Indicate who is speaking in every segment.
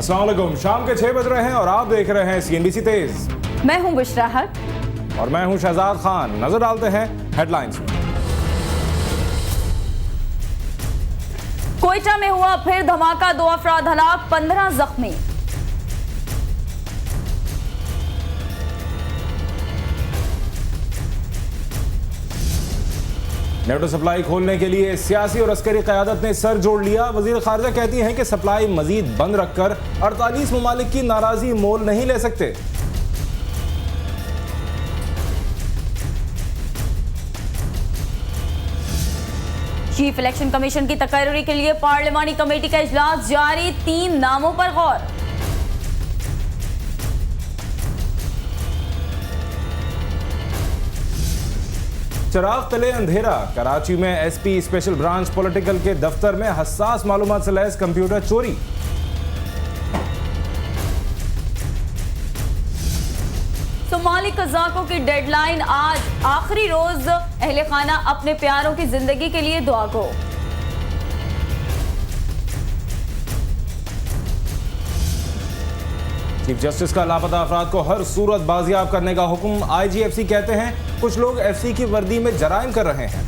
Speaker 1: अस्सलाम वालेकुम। शाम के 6 बज रहे हैं और आप देख रहे हैं CNBC तेज।
Speaker 2: मैं हूं बुशरा हक
Speaker 1: और मैं हूं शहजाद खान। नजर डालते हैं हेडलाइंस में।
Speaker 2: कोयटा में हुआ फिर धमाका, 2 अफराद हलाक, 15 जख्मी।
Speaker 1: नेटो सप्लाई खोलने के लिए सियासी और अस्करी क़यादत ने सर जोड़ लिया। वज़ीर ख़ारिजा कहती हैं कि सप्लाई मजीद बंद रखकर 48 ममालिक की नाराज़गी मोल नहीं ले सकते।
Speaker 2: चीफ इलेक्शन कमीशन की तकर्री के लिए पार्लिमानी कमेटी का इजलास जारी, 3 नामों पर गौर।
Speaker 1: चिराग तले अंधेरा, कराची में SP स्पेशल ब्रांच पॉलिटिकल के दफ्तर में हसास मालूमात से लैस कंप्यूटर चोरी।
Speaker 2: सोमाली कज़ाकों की डेडलाइन आज, आखिरी रोज अहले खाना अपने प्यारों की जिंदगी के लिए दुआ गो।
Speaker 1: चीफ जस्टिस का लापता अफराद को हर सूरत बाजियाब करने का हुक्म। IGFC कहते हैं कुछ लोग FC की वर्दी में जराइम कर रहे हैं।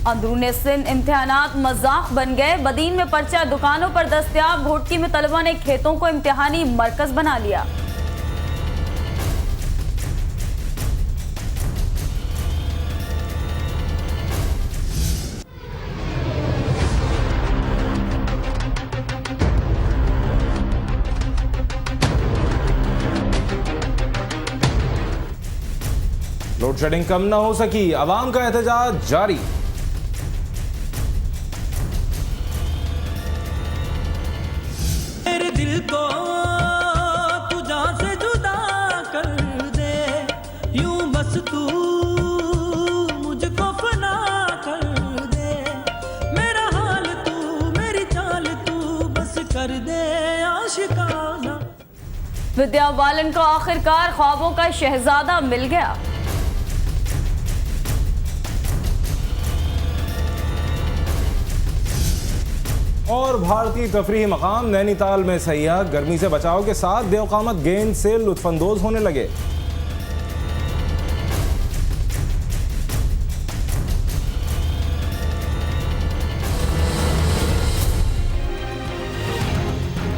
Speaker 2: अंदरूनी सिंध इम्तिहानात मजाक बन गए, बदीन में पर्चा दुकानों पर दस्तयाब, भोटकी में तलबा ने खेतों को इम्तिहानी मरकज बना लिया।
Speaker 1: लोड शेडिंग कम न हो सकी, अवाम का एहतजाज जारी।
Speaker 3: मेरे दिल को तू जान से जुदा कर दे, यूं बस तू मुझको फना कर दे, मेरा हाल तू मेरी चाल तू बस कर दे आशिकाना।
Speaker 2: विद्या बालन को आखिरकार ख्वाबों का शहजादा मिल गया।
Speaker 1: और भारतीय तफरीही मकाम नैनीताल में सयाह गर्मी से बचाव के साथ बेवकामत गेंद से लुत्फानंदोज होने लगे।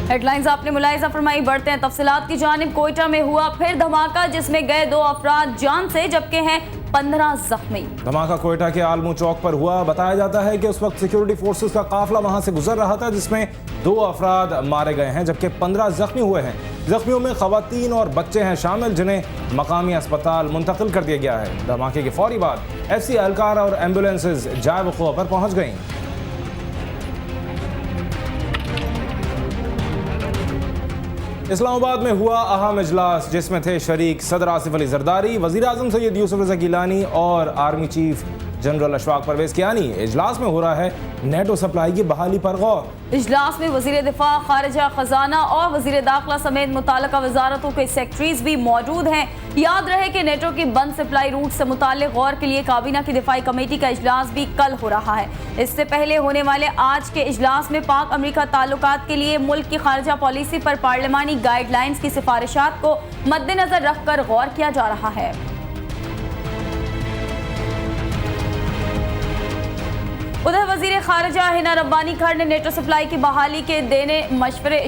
Speaker 2: हेडलाइंस आपने मुलाहिजा फरमाई, बढ़ते हैं तफसीलात की जानिब। कोयटा में हुआ फिर धमाका, जिसमें गए 2 अफराद जान से, जबकि हैं 15 जख्मी।
Speaker 1: धमाका कोयटा के आलमू चौक पर हुआ। बताया जाता है कि उस वक्त सिक्योरिटी फोर्सेस का काफिला वहां से गुजर रहा था, जिसमें 2 अफराद मारे गए हैं जबकि 15 जख्मी हुए हैं। जख्मियों में खवातीन और बच्चे हैं शामिल, जिन्हें मकामी अस्पताल मुंतकिल कर दिया गया है। धमाके के फौरी बाद FC एहलकार और एम्बुलेंसेज जाए वक़ूअ पर पहुंच गईं। इस्लामाबाद में हुआ अहम इजलास, जिसमें थे शरीक सदर आसिफ अली जरदारी, वज़ीर आज़म सैयद यूसुफ रज़ा गिलानी और army chief general Ashfaq Parvez Kayani. इजलास में हो रहा है नेटो सप्लाई की बहाली पर गौर।
Speaker 2: इजलास में वज़ीर दिफा, खारिजा, खजाना और वज़ीर दाखिला समेत मुताल्लिका वजारतों के सेक्रेटरीज भी मौजूद हैं। याद रहे कि नेटो की बंद सप्लाई रूट से मुताल्लिक गौर के लिए काबीना की दिफाई कमेटी का इजलास भी कल हो रहा है। इससे पहले होने वाले आज के इजलास में पाक अमरीका ताल्लुकात के लिए मुल्क की खारिजा पॉलिसी पर पार्लिमानी गाइडलाइंस की सिफारिशात को मद्देनजर रखकर गौर किया जा रहा है। उधर वजीर खारिजा हिना रब्बानी खर ने नेटो सप्लाई की बहाली के देने मशवरे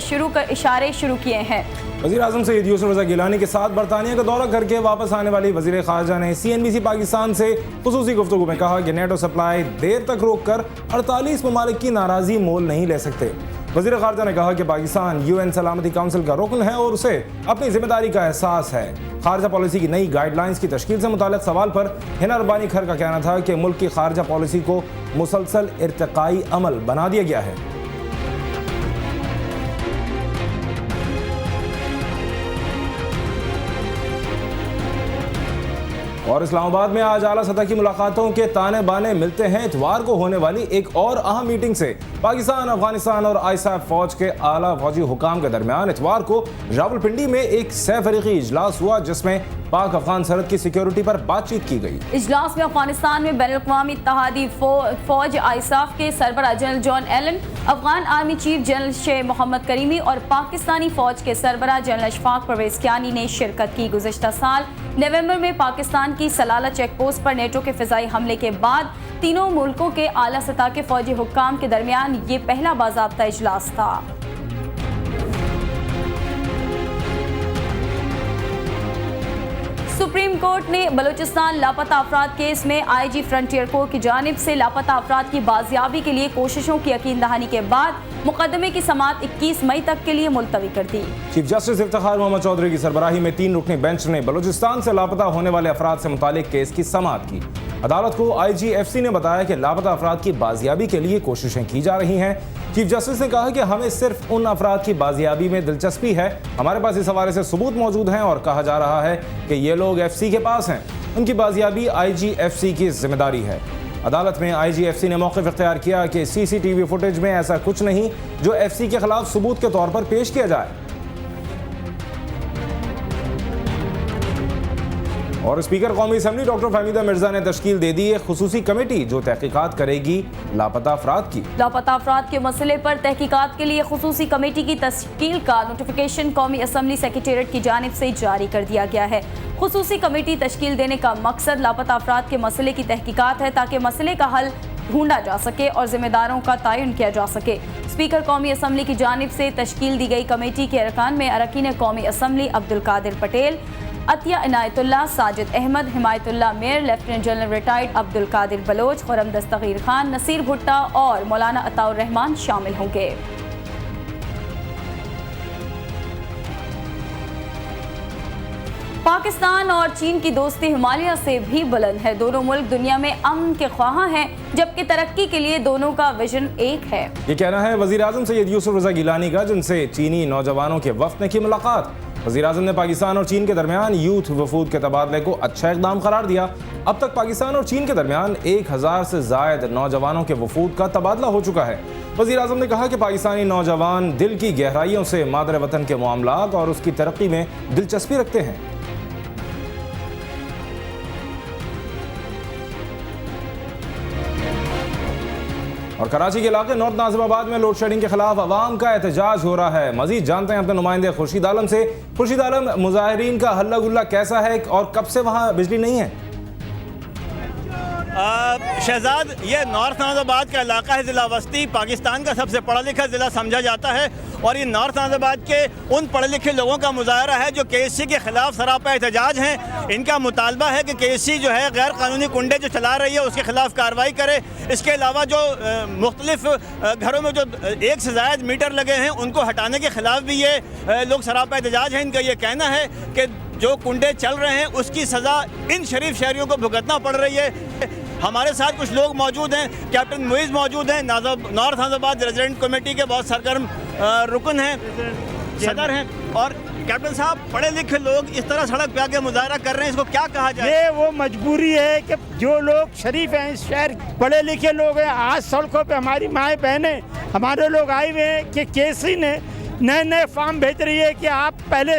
Speaker 2: इशारे शुरू किए हैं।
Speaker 1: वज़ीर आज़म सैयद यूसुफ रज़ा गिलानी के साथ बरतानिया का दौरा करके वापस आने वाली वज़ीर खारिजा ने CNBC पाकिस्तान से खुसूसी गुफ्तगू में कहा कि नेटो सप्लाई देर तक रोक कर 48 ममालिक की नाराज़गी मोल नहीं ले सकते। वज़ीर खारिजा ने कहा कि पाकिस्तान UN सलामती काउंसिल का रुकन है और उसे अपनी जिम्मेदारी का एहसास है। खारजा पॉलिसी की नई गाइडलाइंस की तश्कील से मुताल्लिक सवाल पर हिना रब्बानी खर का कहना था कि मुल्क की खारजा पॉलिसी को मुसलसल इर्तिकाई अमल बना दिया गया है। और इस्लामाबाद में आज आला सतह की मुलाकातों के ताने बाने मिलते हैं। इतवार को होने वाली एक और अहम मीटिंग से पाकिस्तान, अफगानिस्तान और आईएसएफ फौज के आला फौजी हुकाम के दरमियान इतवार को रावलपिंडी में एक सह फरीकी इजलास हुआ, जिसमें पाक अफगान सरहद की सिक्योरिटी पर बातचीत की गई।
Speaker 2: इजलास में अफगानिस्तान में बैनुल-अक़वामी इत्तेहादी फौज आईएसएफ के सरबराह general John Allen, Afghan army chief general Sheikh Mohammad Karimi और पाकिस्तानी फौज के सरबराह जनरल अशफाक परवेज कियानी ने शिरकत की। गुज़िश्ता साल नवंबर में पाकिस्तान की सलाला चेक पोस्ट पर नेटो के फिजाई हमले के बाद तीनों मुल्कों के आला सतह के फौजी हुक्काम के दरमियान ये पहला बाज़ाब्ता इजलास था। सुप्रीम कोर्ट ने बलूचिस्तान लापता अफराद केस में आईजी फ्रंटियर कोर्ट की जानिब से लापता अफराद की बाजियाबी के लिए कोशिशों की यकीन दहानी के बाद मुकदमे की समाअत 21 मई तक के लिए मुलतवी कर दी।
Speaker 1: चीफ जस्टिस इफ्तिखार मोहम्मद चौधरी की सरबराही में 3 रुकनी बेंच ने बलूचिस्तान से लापता होने वाले अफराद से मुतालिक केस की समाअत की। अदालत को IGFC ने बताया कि लापता अफराद की बाजियाबी के लिए कोशिशें की जा रही हैं। चीफ जस्टिस ने कहा कि हमें सिर्फ उन अफराद की बाजियाबी में दिलचस्पी है, हमारे पास इस हवाले से सबूत मौजूद हैं और कहा जा रहा है कि ये लोग FC के पास हैं, उनकी बाजियाबी IGFC की जिम्मेदारी है। अदालत में IGFC ने मौक़िफ़ इख्तियार किया कि CCTV फुटेज में ऐसा कुछ नहीं जो FC के खिलाफ सबूत के तौर पर पेश किया जाए। और स्पीकर कौमी असम्बली डॉक्टर फहमीदा मिर्जा ने तश्कील दे दी एक खुसूसी कमेटी जो तहकीकात करेगी लापता अफराद की।
Speaker 2: लापता अफराद के मसले पर तहकीकात के लिए खुसूसी कमेटी की तश्कील का नोटिफिकेशन कौमी असम्बली सेक्रेटेरिएट की जानिब से जारी कर दिया गया है। खुसूसी कमेटी तश्कील देने का मकसद लापता अफराद के मसले की तहकीकात है ताकि मसले का हल ढूंढा जा सके और जिम्मेदारों का तयन किया जा सके। स्पीकर कौमी असम्बली की जानिब से तश्कील दी गई कमेटी के अरकान में अरकान कौमी assembly Abdul Qadir Patel, Atiya Inayatullah, Sajid Ahmed, Himayatullah Mayar, lieutenant general retired Abdul Qadir Baloch, Khurram Dastgir Khan, Naseer Bhutta और मौलाना अताउर रहमान शामिल होंगे। पाकिस्तान और चीन की दोस्ती हिमालय से भी बुलंद है। दोनों मुल्क दुनिया में अमन के ख्वाहां हैं, जबकि तरक्की के लिए दोनों का विजन एक है।
Speaker 1: ये कहना है वज़ीर आज़म सैयद यूसुफ रज़ा गिलानी का, जिनसे चीनी नौजवानों के वफ़द ने की मुलाकात। वज़ीर आज़म ने पाकिस्तान और चीन के दरमियान यूथ वफूद के तबादले को अच्छा इक़दाम करार दिया। अब तक पाकिस्तान और चीन के दरमियान 1000 से ज़ायद नौजवानों के वफूद का तबादला हो चुका है। वज़ीर आज़म ने कहा कि पाकिस्तानी नौजवान दिल की गहराइयों से मादर वतन के मामलात और उसकी तरक्की में दिलचस्पी रखते हैं। और कराची के इलाके नॉर्थ नाजिमाबाद में लोड शेडिंग के खिलाफ अवाम का एहतजाज हो रहा है। मजीद जानते हैं अपने नुमाइंदे खुर्शीद आलम से। खुर्शीद आलम, मुजाहिरीन का हल्ला गुल्ला कैसा है और कब से वहाँ बिजली नहीं है?
Speaker 4: शहजाद, ये नॉर्थ नाजिबाद का इलाका है, ज़िला वस्ती पाकिस्तान का सबसे पढ़ा लिखा ज़िला समझा जाता है और ये नॉर्थ नाजिबाद के उन पढ़े लिखे लोगों का मुजाहरा है जो KSC के ख़िलाफ़ सरापा एहतजाज हैं। इनका मुतालबा है कि KSC जो है गैर कानूनी कुंडे जो चला रही है उसके ख़िलाफ़ कार्रवाई करे। इसके अलावा जो मुख्तलिफ घरों में जो 1 से ज़ायद मीटर लगे हैं उनको हटाने के ख़िलाफ़ भी ये लोग सरापा एहतजाज हैं। इनका ये कहना है कि जो कुंडे चल रहे हैं उसकी सज़ा इन शरीफ शहरियों को भुगतना पड़ रही है। हमारे साथ कुछ लोग मौजूद हैं। कैप्टन मुइज़ मौजूद हैं, नॉर्थ नाजिबाद रेजिडेंट कमेटी के बहुत सरगर्म रुकन हैं, सदर हैं। और कैप्टन साहब, पढ़े लिखे लोग इस तरह सड़क पे आके मुजाहरा कर रहे हैं, इसको क्या कहा जाए?
Speaker 5: ये वो मजबूरी है कि जो लोग शरीफ हैं, इस शहर पढ़े लिखे लोग हैं, आज सड़कों पे हमारी माएँ बहनें, हमारे लोग आए हुए हैं कि KSC ने नए फॉर्म भेज रही है कि आप पहले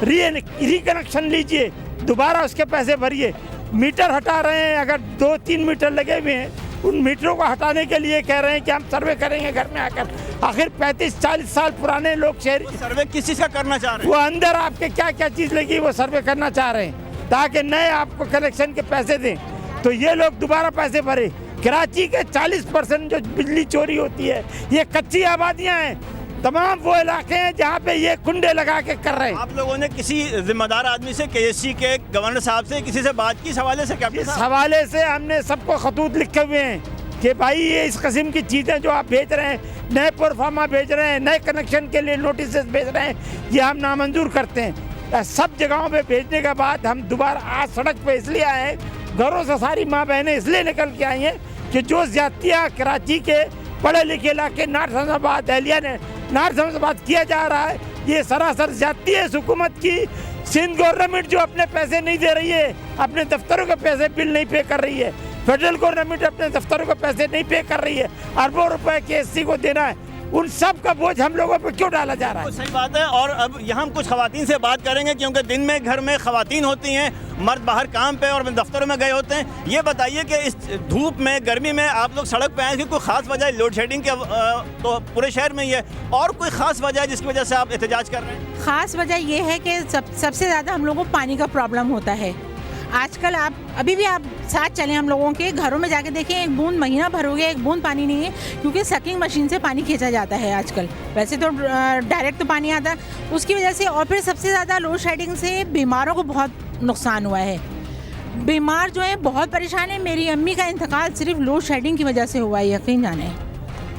Speaker 5: रिकनेक्शन लीजिए, दोबारा उसके पैसे भरिए। मीटर हटा रहे हैं, अगर 2-3 मीटर लगे हुए हैं उन मीटरों को हटाने के लिए कह रहे हैं कि हम सर्वे करेंगे घर में आकर। आखिर 35-40 साल पुराने लोग शहरी
Speaker 4: सर्वे किस चीज़ का करना चाह रहे हैं?
Speaker 5: वो अंदर आपके क्या क्या चीज़ लगी वो सर्वे करना चाह रहे हैं ताकि नए आपको कनेक्शन के पैसे दें, तो ये लोग दोबारा पैसे भरे। कराची के 40% जो बिजली चोरी होती है ये कच्ची आबादियाँ हैं, तमाम वो इलाके हैं जहाँ पे ये कुंडे लगा के कर रहे हैं।
Speaker 4: आप लोगों ने किसी जिम्मेदार आदमी से, KSC के गवर्नर साहब से, किसी से बात की इस हवाले से?
Speaker 5: इस हवाले से हमने सबको खतूत लिखे हुए हैं कि भाई ये इस किस्म की चीज़ें जो आप भेज रहे हैं, नए प्रोफार्मा भेज रहे हैं, नए कनेक्शन के लिए नोटिस भेज रहे हैं, ये हम नामंजूर करते हैं। सब जगहों पे भेजने के बाद हम दोबारा आज सड़क पे इसलिए आए हैं, घरों से सारी माँ बहनें इसलिए निकल के आई हैं कि जो ज्यादतियाँ कराची के पढ़े लिखे इलाके नॉर्थ नाजिबाद, एहलिया ने नॉर्थ नाजिबाद किया जा रहा है, ये सरासर ज्यादती है। हुकूमत की सिंध गवर्नमेंट जो अपने पैसे नहीं दे रही है, अपने दफ्तरों के पैसे बिल नहीं पे कर रही है, फेडरल गवर्नमेंट अपने दफ्तरों के पैसे नहीं पे कर रही है, अरबों रुपए KSC को देना है, उन सब का बोझ हम लोगों पर क्यों डाला जा रहा है?
Speaker 4: सही बात है। और अब यहाँ हम कुछ खवातीन से बात करेंगे, क्योंकि दिन में घर में खवातीन होती हैं, मर्द बाहर काम पे और दफ्तरों में गए होते हैं। ये बताइए कि इस धूप में, गर्मी में आप लोग सड़क पे आए कि कोई ख़ास वजह है? लोड शेडिंग के तो पूरे शहर में ही है, और कोई ख़ास वजह है जिसकी वजह से आप एहतजाज कर रहे हैं?
Speaker 6: ख़ास वजह यह है कि सबसे ज़्यादा हम लोगों को पानी का प्रॉब्लम होता है। आजकल आप अभी भी आप साथ चलें, हम लोगों के घरों में जाके देखें, एक बूंद महीना भर हो गया, एक बूंद पानी नहीं है, क्योंकि सकिंग मशीन से पानी खींचा जाता है आजकल। वैसे तो डायरेक्ट तो पानी आता है, उसकी वजह से। और फिर सबसे ज़्यादा लोड शेडिंग से बीमारों को बहुत नुकसान हुआ है। बीमार जो है बहुत परेशान है। मेरी अम्मी का इंतकाल सिर्फ लोड शेडिंग की वजह से हुआ है, यकीन जाने।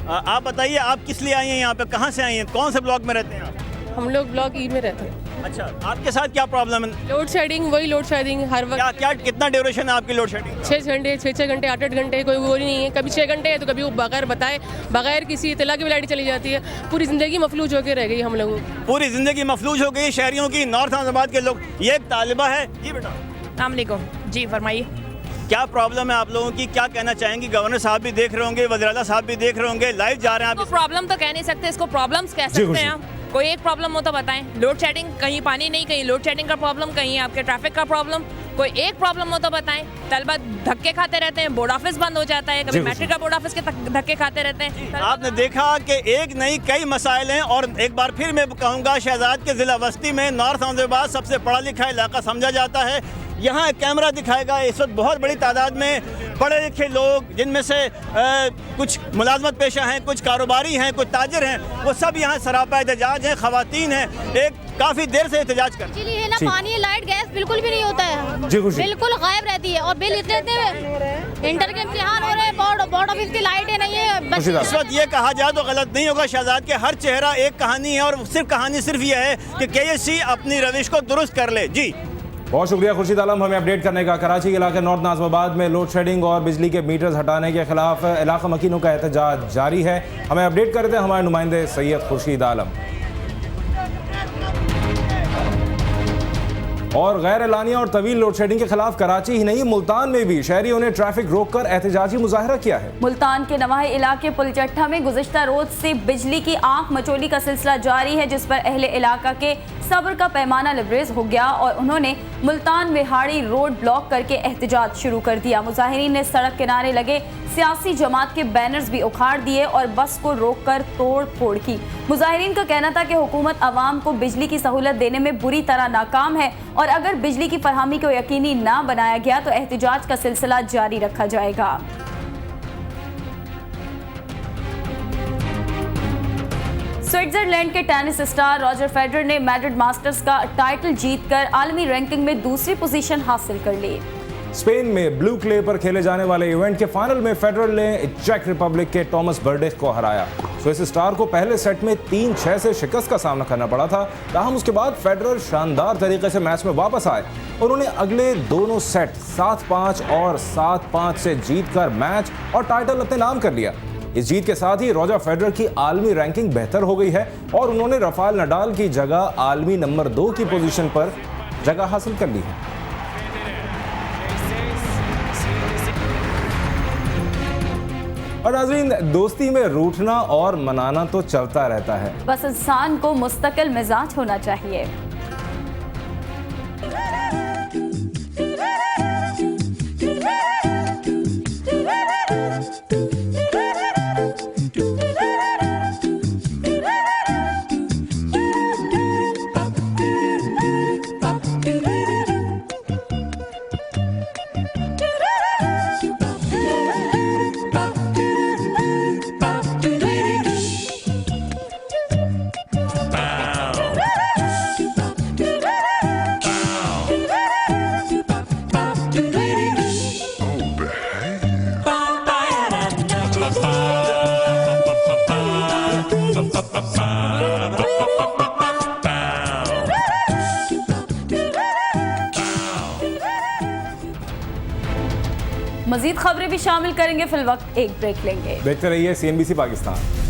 Speaker 4: आप बताइए, आप किस लिए आई हैं यहाँ पे, कहाँ से आई हैं, कौन से ब्लॉक में रहते हैं आप?
Speaker 7: हम लोग ब्लॉक ई में रहते हैं।
Speaker 4: अच्छा, आपके साथ क्या प्रॉब्लम है?
Speaker 7: लोड शेडिंग, वही लोड शेडिंग हर वक्त।
Speaker 4: क्या कितना ड्यूरेशन है आपकी लोड शेडिंग?
Speaker 7: 6 घंटे, 6 घंटे, 8 घंटे, कोई वो नहीं है। कभी 6 घंटे है तो कभी वो बगैर बताए, बगैर किसी इतला की लाइट चली जाती है। पूरी ज़िंदगी मफलूज होकर रह गई हम लोगों की।
Speaker 4: पूरी ज़िंदगी मफलूज हो गई शहरियों की, नॉर्थ आज़ाबाद के लोग। ये एक तालिबा है जी। बेटा
Speaker 8: अस्सलामुअलैकुम जी, फरमाइए।
Speaker 4: क्या प्रॉब्लम है आप लोगों की, क्या कहना चाहेंगी? गवर्नर साहब भी देख रहे होंगे, वज़ीर आला साहब भी देख रहे होंगे, लाइव जा रहे हैं आप।
Speaker 8: प्रॉब्लम तो कह नहीं सकते, इसको प्रॉब्लम्स कह सकते हैं हम। कोई एक प्रॉब्लम हो तो बताएं। लोड शेडिंग, कहीं पानी नहीं, कहीं लोड शेडिंग का प्रॉब्लम, कहीं आपके ट्रैफिक का प्रॉब्लम। कोई एक प्रॉब्लम हो तो बताएं। तलबा धक्के खाते रहते हैं, बोर्ड ऑफिस बंद हो जाता है, कभी मैट्रिक का बोर्ड ऑफिस के धक्के खाते रहते हैं।
Speaker 4: आपने देखा कि एक नहीं कई मसाइल हैं। और एक बार फिर मैं कहूँगा, शहजाद के ज़िला वस्ती में नॉर्थ आज़ाबाद सबसे पढ़ा लिखा इलाका समझा जाता है। यहाँ एक कैमरा दिखाएगा, इस वक्त बहुत बड़ी तादाद में पढ़े लिखे लोग, जिनमें से कुछ मुलाजमत पेशा हैं, कुछ कारोबारी हैं, कुछ ताजिर हैं, वो सब यहाँ सरापा एहतजाज हैं, खवातीन हैं, एक काफ़ी देर से एहतजाज कर।
Speaker 9: एक्चुअली है ना, पानी, लाइट, गैस बिल्कुल भी नहीं होता है, बिल्कुल गायब रहती है। और बिल इतने इंटर के इम्तिहान हो रहे हैं, बोर्ड ऑफिस की लाइटें नहीं है।
Speaker 4: इस वक्त ये कहा जाए तो गलत नहीं होगा शहजाद के हर चेहरा एक कहानी है, और सिर्फ कहानी सिर्फ ये है कि KSC अपनी रविश को दुरुस्त कर ले। जी
Speaker 1: बहुत शुक्रिया खुर्शीद आलम हमें अपडेट करने का। कराची के इलाके नॉर्थ नाज़िमाबाद में लोड शेडिंग और बिजली के मीटर्स हटाने के खिलाफ इलाका मकीनों का एहतजाज जारी है। हमें अपडेट करते हैं हमारे नुमाइंदे सैयद खुर्शीद आलम। और गैर एलानिया और तवील लोड शेडिंग के खिलाफ कराची ही नहीं, मुल्तान में भी शहरियों ने ट्रैफिक रोककर एहतजाजी मुजाहरा किया है।
Speaker 2: मुल्तान के नवाही इलाके पुलचट्टा में गुज़िश्ता रोज से बिजली की आंख मचोली का सिलसिला जारी है, जिस पर अहले इलाका के सब्र का पैमाना लबरेज हो गया और उन्होंने मुल्तान विहाड़ी रोड ब्लॉक करके एहतजाज शुरू कर दिया। मुजाहिरीन ने सड़क किनारे लगे सियासी जमात के बैनर्स भी उखाड़ दिए और बस को रोककर तोड़ फोड़ की। मुजाहिरीन का कहना था कि हुकूमत आवाम को बिजली की सहूलत देने में बुरी तरह नाकाम है और अगर बिजली की फरहमी को यकीनी ना बनाया गया तो एहतजाज का सिलसिला जारी रखा जाएगा। स्विट्जरलैंड के टेनिस स्टार रॉजर फेडरर ने मैड्रिड मास्टर्स का टाइटल जीतकर आलमी रैंकिंग में दूसरी पोजीशन हासिल कर ली।
Speaker 1: स्पेन में ब्लू क्ले पर खेले जाने वाले इवेंट के फाइनल में फेडरर ने चेक रिपब्लिक के टॉमस बर्डेख को हराया। स्विस स्टार को पहले सेट में 3-6 से शिकस्त का सामना करना पड़ा था। ताहम उसके बाद फेडरर शानदार तरीके से मैच में वापस आए। उन्होंने अगले दोनों सेट 7-5 और 7-5 से जीतकर मैच और टाइटल अपने नाम कर लिया। इस जीत के साथ ही रॉजर फेडरर की आलमी रैंकिंग बेहतर हो गई है और उन्होंने राफेल नडाल की जगह आलमी नंबर 2 की पोजीशन पर जगह हासिल कर ली है। और नाज़रीन, दोस्ती में रूठना और मनाना तो चलता रहता है,
Speaker 2: बस इंसान को मुस्तकिल मिजाज होना चाहिए। मजीद खबरें भी शामिल करेंगे, फिल वक्त एक ब्रेक लेंगे।
Speaker 1: देखते रहिए CNBC पाकिस्तान।